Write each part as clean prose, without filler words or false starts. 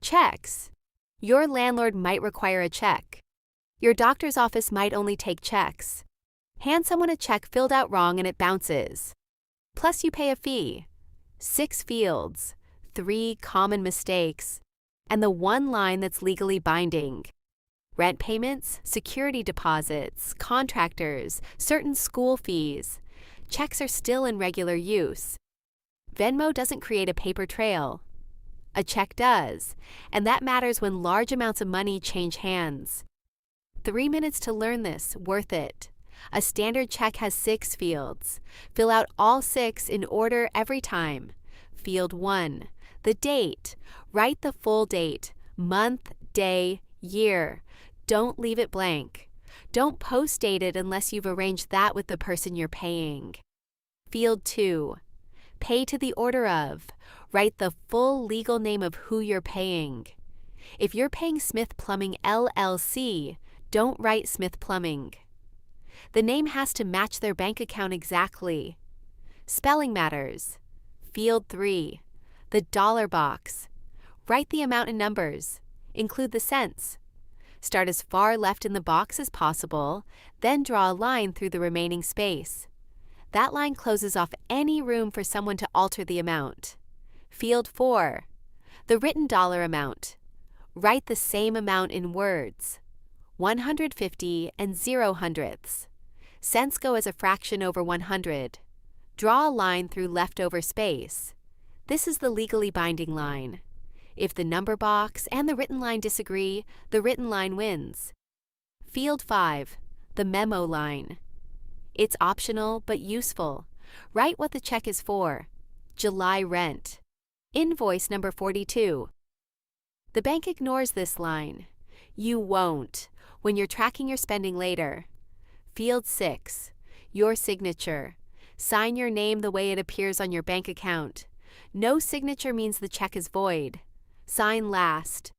Checks. Your landlord might require a check. Your doctor's office might only take checks. Hand someone a check filled out wrong and it bounces. Plus you pay a fee. 6 fields, 3 common mistakes, and the one line that's legally binding. Rent payments, security deposits, contractors, certain school fees. Checks are still in regular use. Venmo doesn't create a paper trail. A check does, and that matters when large amounts of money change hands. 3 minutes to learn this, worth it. A standard check has 6 fields. Fill out all 6 in order every time. Field 1, the date. Write the full date, month, day, year. Don't leave it blank. Don't post-date it unless you've arranged that with the person you're paying. Field 2, pay to the order of. Write the full legal name of who you're paying. If you're paying Smith Plumbing LLC, don't write Smith Plumbing. The name has to match their bank account exactly. Spelling matters. Field 3, the dollar box. Write the amount in numbers. Include the cents. Start as far left in the box as possible, then draw a line through the remaining space. That line closes off any room for someone to alter the amount. Field 4, the written dollar amount. Write the same amount in words. 150 and 0 hundredths. Cents go as a fraction over 100. Draw a line through leftover space. This is the legally binding line. If the number box and the written line disagree, the written line wins. Field 5, the memo line. It's optional but useful. Write what the check is for. July rent. Invoice number 42. The bank ignores this line. You won't when you're tracking your spending later. Field 6, your signature. Sign your name the way it appears on your bank account. No signature means the check is void. Sign last.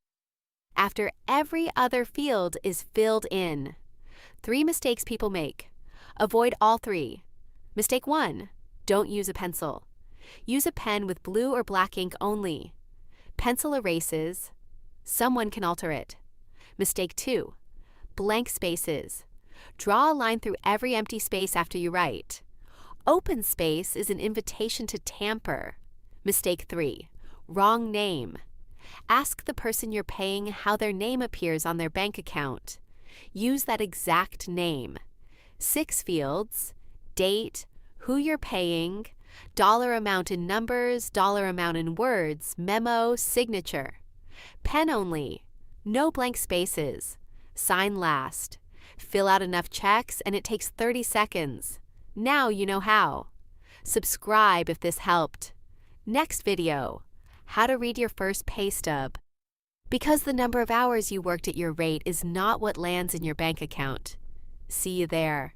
After every other field is filled in. 3 mistakes people make. Avoid all 3. Mistake 1, don't use a pencil. Use a pen with blue or black ink only. Pencil erases. Someone can alter it. Mistake 2, blank spaces. Draw a line through every empty space after you write. Open space is an invitation to tamper. Mistake 3, wrong name. Ask the person you're paying how their name appears on their bank account. Use that exact name. 6 fields, date, who you're paying, dollar amount in numbers, dollar amount in words, memo, signature. Pen only. No blank spaces. Sign last. Fill out enough checks and it takes 30 seconds. Now you know how. Subscribe if this helped. Next video, how to read your first pay stub. Because the number of hours you worked at your rate is not what lands in your bank account. See you there.